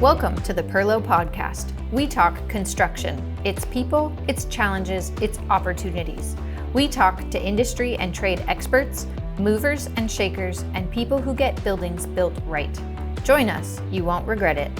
Welcome to the Perlo Podcast. We talk construction, its people, its challenges, its opportunities. We talk to industry and trade experts, movers and shakers, and people who get buildings built right. Join us, you won't regret it.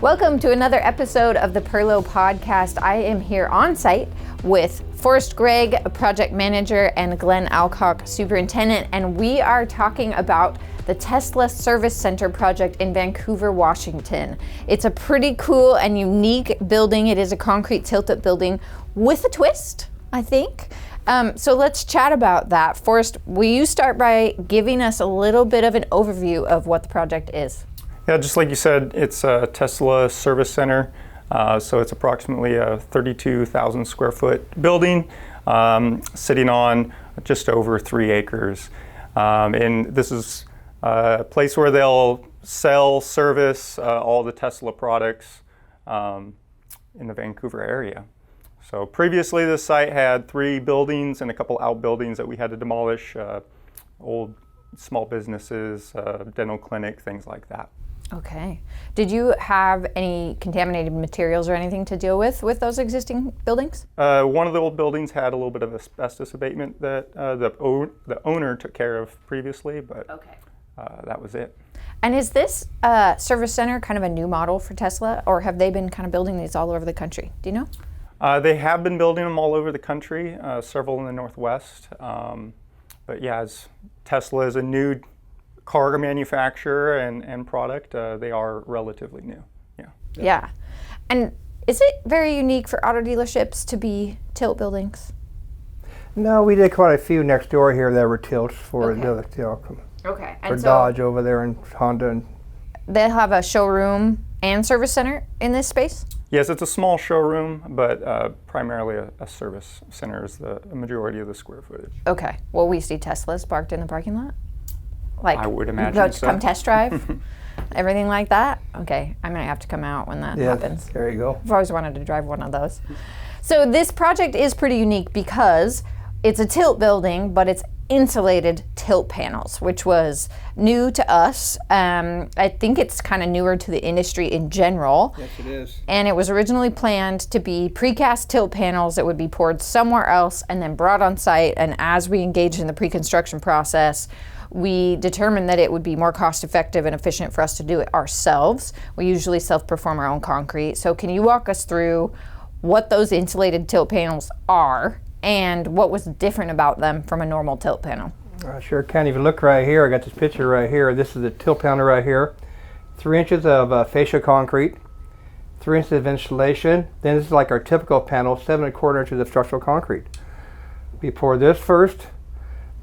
Welcome to another episode of the Perlo Podcast. I am here on site with Forrest Gregg, Project Manager, and Glen Alcock, Superintendent, and we are talking about the Tesla Service Center project in Vancouver, Washington. It's a pretty cool and unique building. It is a concrete tilt-up building with a twist, I think. So let's chat about that. Forrest, will you start by giving us a little bit of an overview of what the project is? Yeah, just like you said, it's a Tesla Service Center. So it's approximately a 32,000 square foot building sitting on just over 3 acres. And this is a place where they'll sell, service all the Tesla products in the Vancouver area. So previously this site had 3 buildings and a couple outbuildings that we had to demolish, old small businesses, dental clinic, things like that. Okay. Did you have any contaminated materials or anything to deal with those existing buildings? One of the old buildings had a little bit of asbestos abatement that the owner took care of previously, but that was it. And is this service center kind of a new model for Tesla, or have they been kind of building these all over the country? Do you know? They have been building them all over the country, several in the Northwest. But yeah, as Tesla is a new car manufacturer and product, they are relatively new. Yeah. And is it very unique for auto dealerships to be tilt buildings? No, we did quite a few next door here that were tilts for Okay. for Dodge over there and Honda. And they have a showroom and service center in this space? Yes, it's a small showroom, but primarily a service center is the majority of the square footage. Okay. Will we see Teslas parked in the parking lot? Like, I would imagine so. Come test drive, everything like that? Okay, I might have to come out when that happens. There you go. I've always wanted to drive one of those. So this project is pretty unique because it's a tilt building, but it's insulated tilt panels, which was new to us. I think it's kind of newer to the industry in general. Yes, it is. And it was originally planned to be precast tilt panels that would be poured somewhere else and then brought on site. And as we engaged in the pre-construction process, we determined that it would be more cost effective and efficient for us to do it ourselves. We usually self-perform our own concrete. So can you walk us through what those insulated tilt panels are and what was different about them from a normal tilt panel? Sure can. If you look right here, I got this picture right here. This is the tilt panel right here. 3 inches of fascia concrete, 3 inches of insulation. Then this is like our typical panel, 7¼ inches of structural concrete. We pour this first,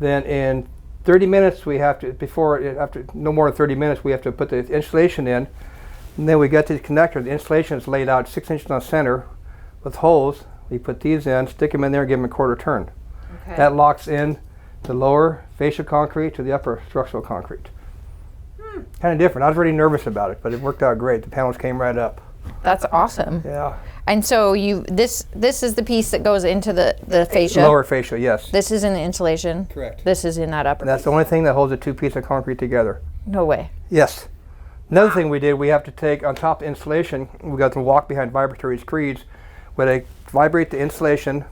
then in 30 minutes we have to, after no more than 30 minutes, we have to put the insulation in. And then we get the connector. The insulation is laid out 6 inches on center with holes. We put these in, stick them in there, and give them a quarter turn. Okay. That locks in the lower fascia concrete to the upper structural concrete. Kind of different. I was really nervous about it, but it worked out great. The panels came right up. That's awesome. Yeah. And so this is the piece that goes into the fascia. Lower fascia, yes. This is in the insulation. Correct. This is in that upper. And that's piece. the only thing that holds the 2 pieces of concrete together. No way. Yes. Another thing we did, we have to take on top of insulation, we got to walk behind vibratory screeds where they vibrate the insulation,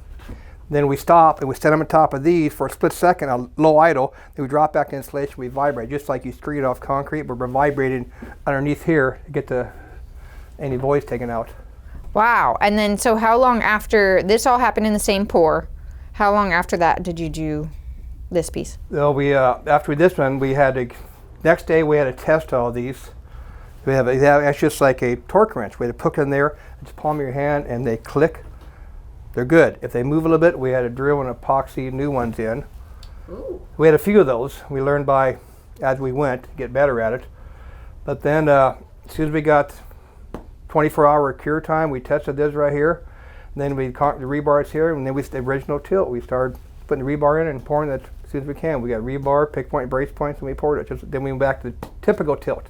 then we stop and we stand on top of these for a split second, a low idle, then we drop back to insulation, we vibrate, just like you screed off concrete, but we're vibrating underneath here to get any voids taken out. Wow. And then so how long after, this all happened in the same pour, how long after that did you do this piece? Well, after this one, next day we had to test all these. It's just like a torque wrench. We had to put it in there, just palm of your hand, and they click. They're good. If they move a little bit, we had to drill and epoxy new ones in. Ooh. We had a few of those. We learned as we went, to get better at it. But then as soon as we got 24-hour cure time, we tested this right here. And then the rebar is here, and then the original tilt. We started putting the rebar in and pouring it as soon as we can. We got rebar, pick point, brace points, and we poured it. Then we went back to the typical tilt.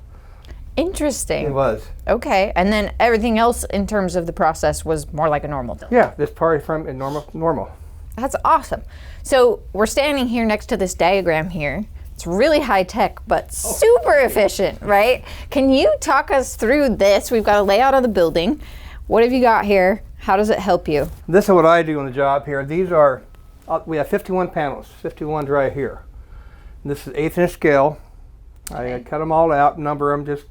Interesting. It was. Okay, and then everything else in terms of the process was more like a normal tilt. Yeah, this part from normal. That's awesome. So we're standing here next to this diagram here. It's really high tech, but super efficient, right? Can you talk us through this? We've got a layout of the building. What have you got here? How does it help you? This is what I do on the job here. These are, we have 51 panels, 51's right here. And this is 1/8 inch scale. Okay. I cut them all out, number them, just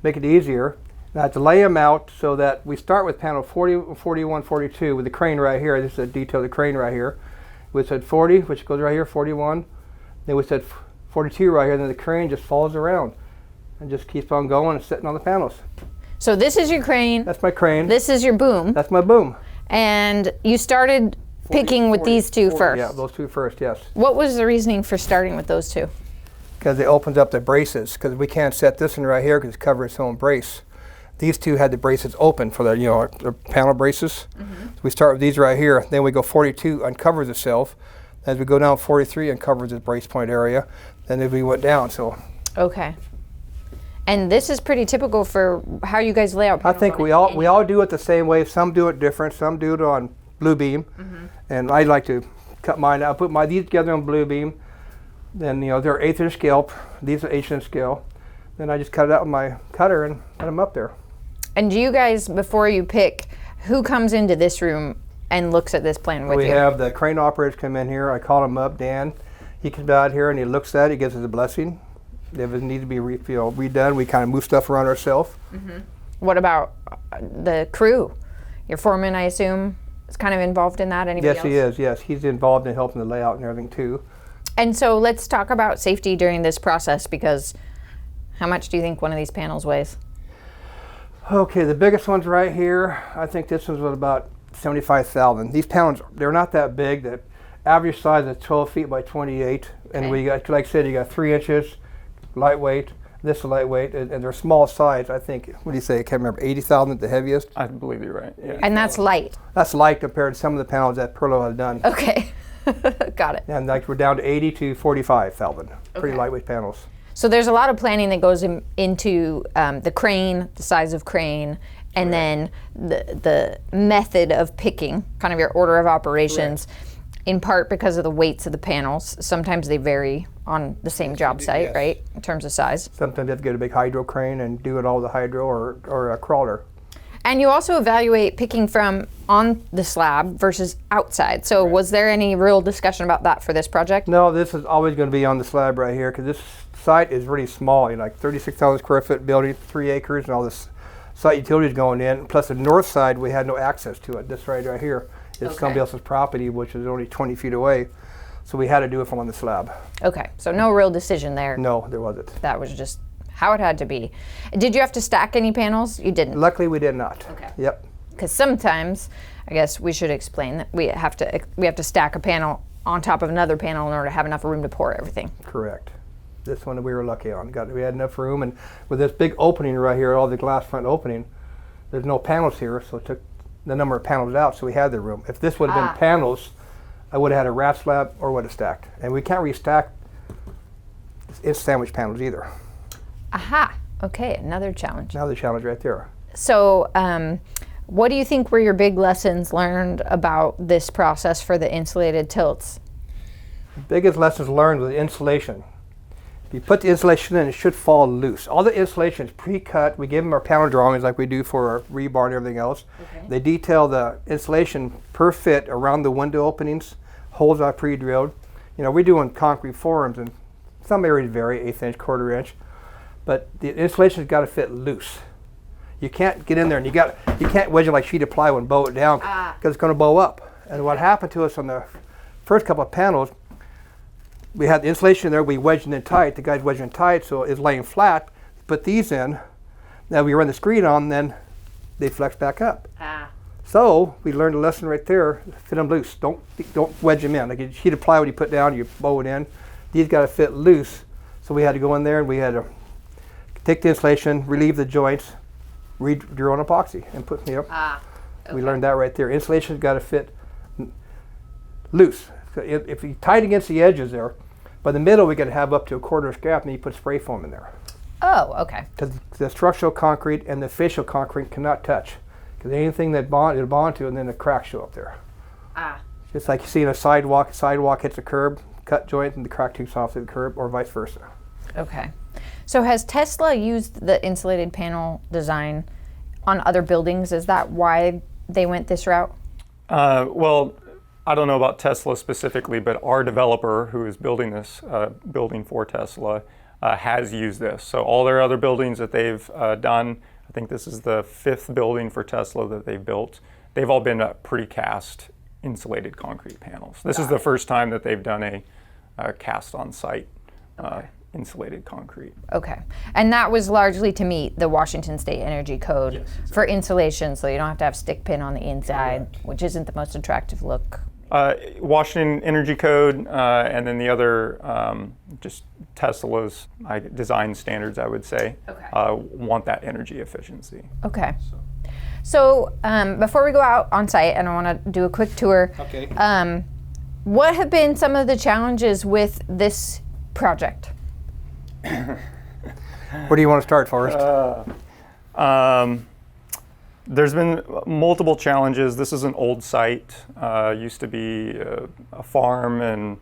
make it easier. And I have to lay them out so that we start with panel 40, 41, 42 with the crane right here. This is a detail of the crane right here. We said 40, which goes right here, 41. Then we said 42 right here, and then the crane just follows around and just keeps on going and sitting on the panels. So this is your crane. That's my crane. This is your boom. That's my boom. And you started picking with these two first. Yeah, those two first, yes. What was the reasoning for starting with those two? Because it opens up the braces, because we can't set this one right here because it covers its own brace. These two had the braces open for the panel braces. So we start with these right here, then we go 42, uncovers itself. As we go down 43, uncovers the brace point area. Then as we went down, so. Okay. And this is pretty typical for how you guys lay out I panels. think we all do it the same way. Some do it different. Some do it on blue beam, and I like to cut mine out. Put these together on blue beam. Then they're 1/8 inch scale. These are 1/8 inch scale. Then I just cut it out with my cutter and put them up there. And do you guys, before you pick, who comes into this room and looks at this plan with you? We have the crane operators come in here. I call him up, Dan. He comes out here and he looks at it. He gives us a blessing. If it needs to be redone, we kind of move stuff around ourselves. What about the crew? Your foreman, I assume, is kind of involved in that? Anybody Yes, else? he is. Yes, he's involved in helping the layout and everything too. And so let's talk about safety during this process, because how much do you think one of these panels weighs? Okay, the biggest one's right here. I think this one's about 75,000. These panels, they're not that big. The average size is 12 feet by 28. And we got, like I said, you got 3 inches, lightweight. This is lightweight, and they're small size. I think, what do you say? I can't remember, 80,000 at the heaviest? I believe you're right. Yeah. And that's light. That's light compared to some of the panels that Perlo has done. Okay. Got it. And like we're down to 80 to 45,000. Pretty Okay. lightweight panels. So there's a lot of planning that goes into the crane, the size of crane, and then the method of picking, kind of your order of operations, in part because of the weights of the panels. Sometimes they vary on the same job site, yes. right, in terms of size. Sometimes you have to get a big hydro crane and do it all with a hydro or a crawler. And you also evaluate picking from on the slab versus outside. So was there any real discussion about that for this project? No, this is always going to be on the slab right here because this site is really small. Like 36,000 square foot building, 3 acres, and all this site utilities going in. Plus the north side, we had no access to it. This right here is somebody else's property, which is only 20 feet away. So we had to do it from on the slab. Okay, so no real decision there. No, there wasn't. That was just how it had to be. Did you have to stack any panels? You didn't. Luckily, we did not. Okay. Yep. Because sometimes, I guess we should explain that we have to stack a panel on top of another panel in order to have enough room to pour everything. Correct. This one we were lucky on. We had enough room, and with this big opening right here, all the glass front opening, there's no panels here, so it took the number of panels out, so we had the room. If this would have been panels, I would have had a wrap slab or would have stacked. And we can't restack sandwich panels either. Aha. Okay, another challenge. Now the challenge right there. So, what do you think were your big lessons learned about this process for the insulated tilts? The biggest lessons learned was insulation. If you put the insulation in, it should fall loose. All the insulation is pre-cut. We give them our panel drawings like we do for our rebar and everything else. Okay. They detail the insulation per fit around the window openings. Holes are pre-drilled. We're doing concrete forms, and some areas vary, 1/8 inch, 1/4 inch. But the insulation's got to fit loose. You can't get in there and you can't wedge it like sheet of plywood and bow it down because it's going to bow up. And what happened to us on the first couple of panels, we had the insulation there, we wedged it in tight, the guys wedged it in tight, so it's laying flat. Put these in, now we run the screen on, then they flex back up. So we learned a lesson right there, fit them loose. Don't wedge them in. Like a sheet of plywood you put down, you bow it in. These got to fit loose. So we had to go in there and we had to take the insulation, relieve the joints, re-drill on epoxy, and put We learned that right there. Insulation's got to fit loose. So if you tight against the edges there, by the middle we got to have up to 1/4 inch gap, and then you put spray foam in there. Oh, okay. Because the structural concrete and the facial concrete cannot touch. Because anything that it'll bond to, and then the cracks show up there. Just like you see in a sidewalk hits a curb, cut joints and the crack tubes off the curb, or vice versa. Okay. So has Tesla used the insulated panel design on other buildings? Is that why they went this route? Well, I don't know about Tesla specifically, but our developer who is building this building for Tesla has used this. So all their other buildings that they've done, I think this is the 5th building for Tesla that they've built. They've all been precast insulated concrete panels. This is the first time that they've done a cast on site insulated concrete. Okay. And that was largely to meet the Washington State Energy Code. Yes, exactly. For insulation, so you don't have to have stick pin on the inside, which isn't the most attractive look. Washington Energy Code, and then the other, just Tesla's design standards, I would say, want that energy efficiency. Okay. So before we go out on site, and I want to do a quick tour, what have been some of the challenges with this project? Where do you want to start, Forrest? There's been multiple challenges. This is an old site. Used to be a farm, and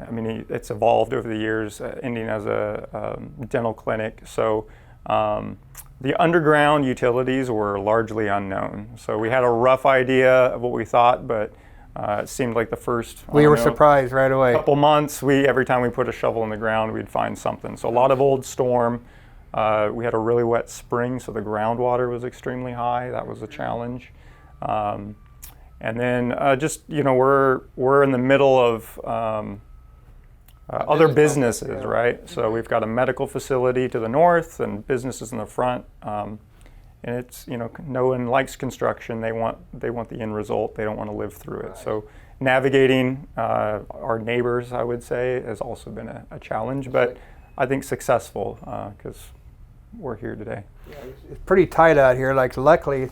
I mean it's evolved over the years, ending as a dental clinic. So the underground utilities were largely unknown. So we had a rough idea of what we thought, but it seemed like the first we were surprised right away. Couple months, every time we put a shovel in the ground, we'd find something. So a lot of old storm. We had a really wet spring, so the groundwater was extremely high. That was a challenge. And then we're in the middle of other businesses, right? So we've got a medical facility to the north and businesses in the front. And it's, no one likes construction. They want the end result. They don't want to live through it. So navigating our neighbors, I would say, has also been a challenge, but I think successful because we're here today. Yeah, it's pretty tight out here. Like, luckily,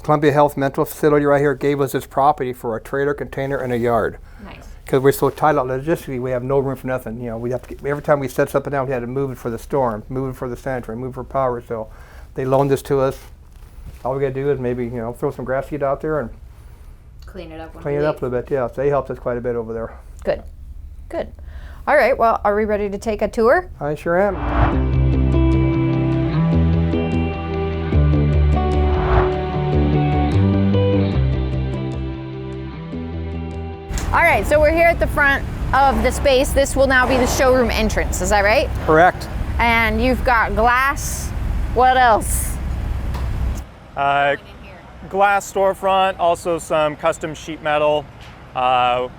Columbia Health Mental Facility right here gave us this property for a trailer, container, and a yard. Nice. Because we're so tight out logistically, we have no room for nothing. We have to, every time we set something down, we had to move it for the storm, move it for the sanitary, move it for power. So they loaned this to us. All we got to do is maybe throw some grass seed out there and Clean it up. a little bit. Yeah, so they helped us quite a bit over there. Good. All right. Well, are we ready to take a tour? I sure am. All right, so we're here at the front of the space. This will now be the showroom entrance, is that right? Correct. And you've got glass. What else? Glass storefront, also some custom sheet metal to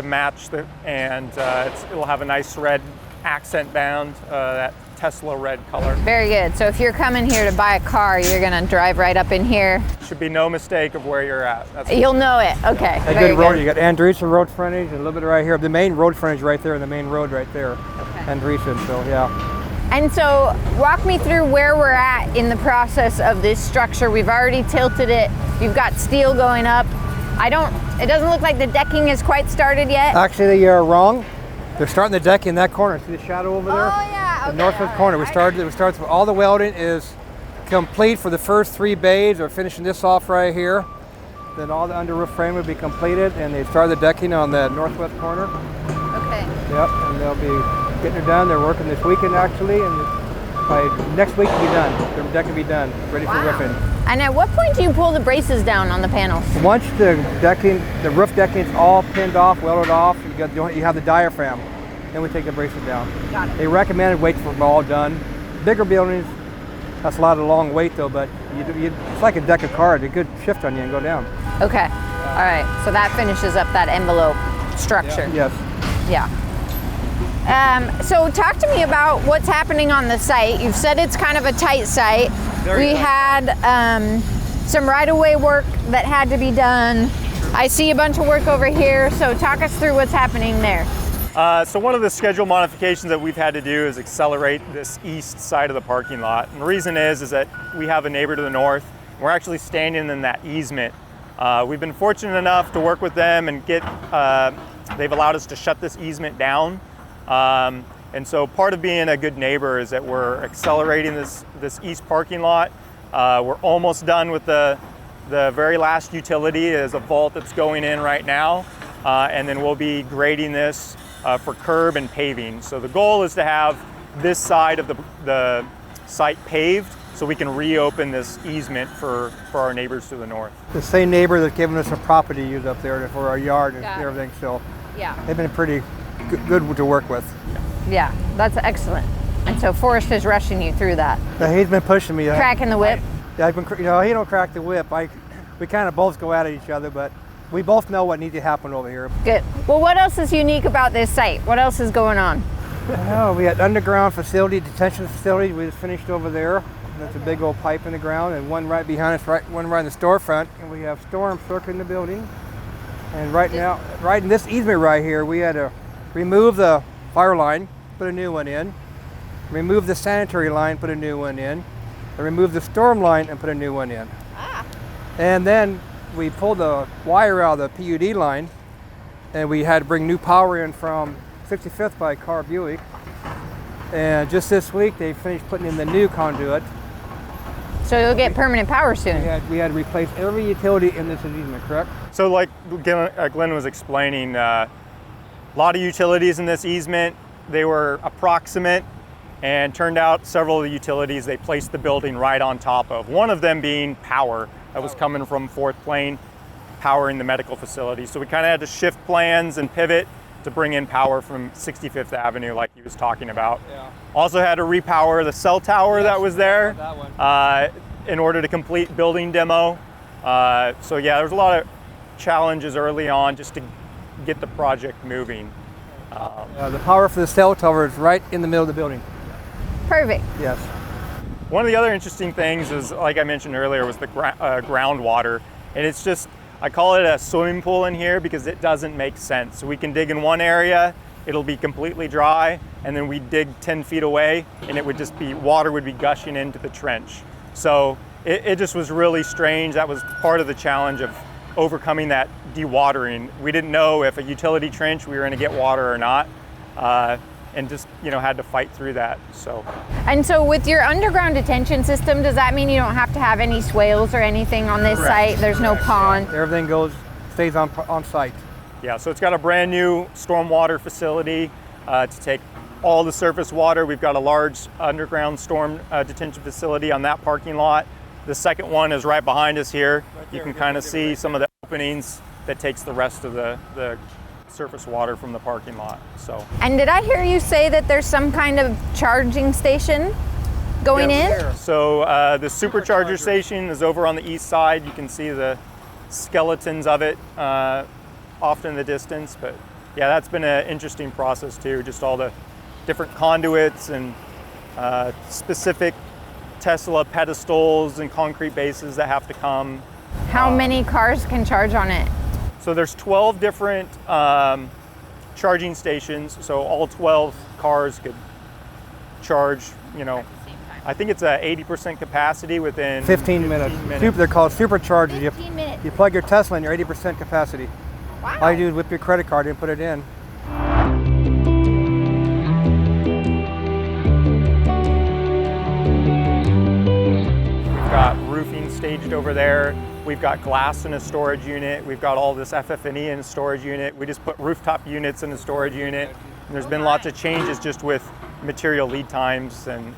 match it'll have a nice red accent band, that Tesla red color. Very good. So if you're coming here to buy a car, you're gonna drive right up in here. Should be no mistake of where you're at. You'll know it. Okay. A good road. You got Andreessen road frontage and a little bit right here. The main road frontage right there, and the main road right there. Okay. Andreessen. So yeah. And so walk me through where we're at in the process of this structure. We've already tilted it. You've got steel going up. It doesn't look like the decking is quite started yet. Actually, you're wrong. They're starting the deck in that corner. See the shadow over there? Oh yeah, okay. The northwest corner. We started. All the welding is complete for the first 3 bays. We're finishing this off right here. Then all the under roof frame will be completed, and they started the decking on the northwest corner. Okay. Yep, and they'll be getting it done. They're working this weekend actually, and by next week it'll be done. The deck will be done, ready for roofing. And at what point do you pull the braces down on the panels? Once the roof decking is all pinned off, welded off, you have the diaphragm. Then we take the braces down. Got it. They recommended wait for them all done. Bigger buildings, that's a lot of long wait though, but it's like a deck of cards. A good shift on you and go down. Okay. All right. So that finishes up that envelope structure. Yes. Yeah. So talk to me about what's happening on the site. You've said it's kind of a tight site. We had some right-of-way work that had to be done. I see a bunch of work over here. So talk us through what's happening there. So one of the schedule modifications that we've had to do is accelerate this east side of the parking lot. And the reason is that we have a neighbor to the north. We're actually standing in that easement. We've been fortunate enough to work with them and they've allowed us to shut this easement down. And so part of being a good neighbor is that we're accelerating this east parking lot. We're almost done with the very last utility. There's a vault that's going in right now. And then we'll be grading this for curb and paving. So the goal is to have this side of the site paved so we can reopen this easement for our neighbors to the north. The same neighbor that's given us a property to use up there for our yard and Got it. everything, so Yeah. they've been pretty good to work with. Yeah, that's excellent. And so Forrest is rushing you through that. Now, he's been pushing me. Cracking the whip. I've been, he don't crack the whip. We kind of both go at each other, but we both know what needs to happen over here. Good. Well, what else is unique about this site? What else is going on? Oh, we had underground facility, detention facility. We just finished over there. That's a big old pipe in the ground, and one right behind us, one right in the storefront. And we have storm circling the building. And right now, right in this easement right here, we had to remove the fire line, put a new one in, remove the sanitary line, put a new one in, and remove the storm line and put a new one in. And then we pulled the wire out of the PUD line, and we had to bring new power in from 65th by Car Buick. And just this week, they finished putting in the new conduit. So you'll get permanent power soon. We had to replace every utility in this easement, correct? So like Glenn was explaining, a lot of utilities in this easement, they were approximate, and turned out several of the utilities they placed the building right on top of. One of them being power that was coming from 4th Plane, powering the medical facility. So we kind of had to shift plans and pivot to bring in power from 65th Avenue like he was talking about. Yeah. Also had to repower the cell tower that was there that one. in order to complete building demo. So yeah, there's a lot of challenges early on just to get the project moving. The power for the cell tower is right in the middle of the building. Perfect. Yes. One of the other interesting things is, like I mentioned earlier, was the groundwater. And it's just, I call it a swimming pool in here because it doesn't make sense. So we can dig in one area, it'll be completely dry, and then we dig 10 feet away and it would just be, water would be gushing into the trench. So it just was really strange. That was part of the challenge of overcoming that dewatering. We didn't know if a utility trench we were gonna get water or not. And just, had to fight through that, so. And so with your underground detention system, does that mean you don't have to have any swales or anything on this site? There's no pond? Everything stays on site. Yeah, so it's got a brand new stormwater facility to take all the surface water. We've got a large underground storm detention facility on that parking lot. The second one is right behind us here. You can kind of see some of the openings that takes the rest of the surface water from the parking lot. So. And did I hear you say that there's some kind of charging station going in? So the supercharger station is over on the east side. You can see the skeletons of it off in the distance. But yeah, that's been an interesting process too. Just all the different conduits and specific Tesla pedestals and concrete bases that have to come. How many cars can charge on it? So there's 12 different charging stations, so all 12 cars could charge, I think it's a 80% capacity within 15 minutes. They're called superchargers. 15 minutes. You plug your Tesla in, you're 80% capacity. Wow. All you do is whip your credit card and put it in. We've got roofing staged over there. We've got glass in a storage unit. We've got all this FF&E in a storage unit. We just put rooftop units in a storage unit. And there's been lots of changes just with material lead times and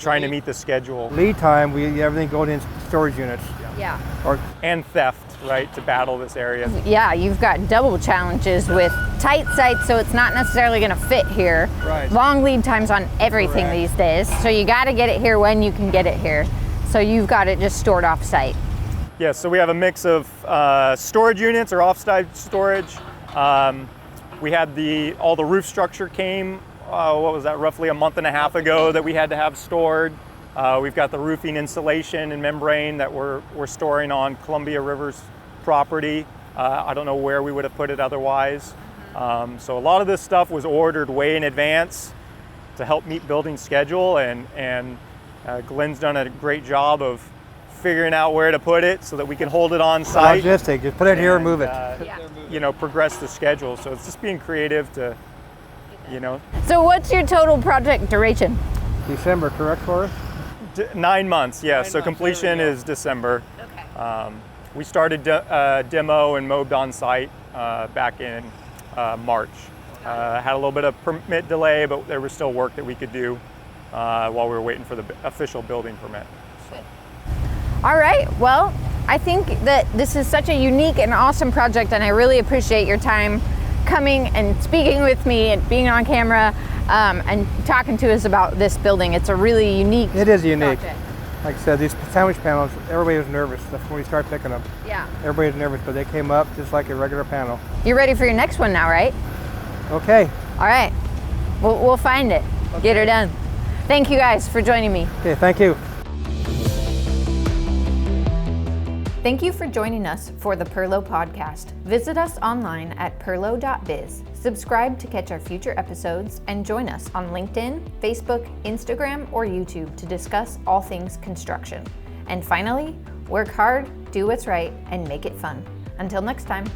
trying to meet the schedule. Lead time, everything going in storage units. Yeah. And theft, right, to battle this area. Yeah, you've got double challenges with tight sites, so it's not necessarily going to fit here. Right. Long lead times on everything these days, so you got to get it here when you can get it here. So you've got it just stored off site. Yes, so we have a mix of storage units or off-site storage. We had all the roof structure came, what was that, roughly a month and a half ago that we had to have stored. We've got the roofing insulation and membrane that we're storing on Columbia River's property. I don't know where we would have put it otherwise. So a lot of this stuff was ordered way in advance to help meet building schedule, and Glenn's done a great job of figuring out where to put it so that we can hold it on site. Logistic, just put it here and move it. Progress the schedule. So it's just being creative to, So what's your total project duration? December, correct, Forrest? 9 months, yes. So completion is December. Okay. We started demo and mowed on site back in March. Had a little bit of permit delay, but there was still work that we could do while we were waiting for the official building permit. So. All right, well, I think that this is such a unique and awesome project, and I really appreciate your time coming and speaking with me and being on camera and talking to us about this building. It's a really unique It is unique. project. Like I said, these sandwich panels, everybody was nervous when we started picking them. Yeah. Everybody was nervous, but they came up just like a regular panel. You're ready for your next one now, right? Okay. All right, we'll find it. Okay. Get her done. Thank you guys for joining me. Okay, thank you. Thank you for joining us for the Perlo Podcast. Visit us online at perlo.biz. Subscribe to catch our future episodes and join us on LinkedIn, Facebook, Instagram, or YouTube to discuss all things construction. And finally, work hard, do what's right, and make it fun. Until next time.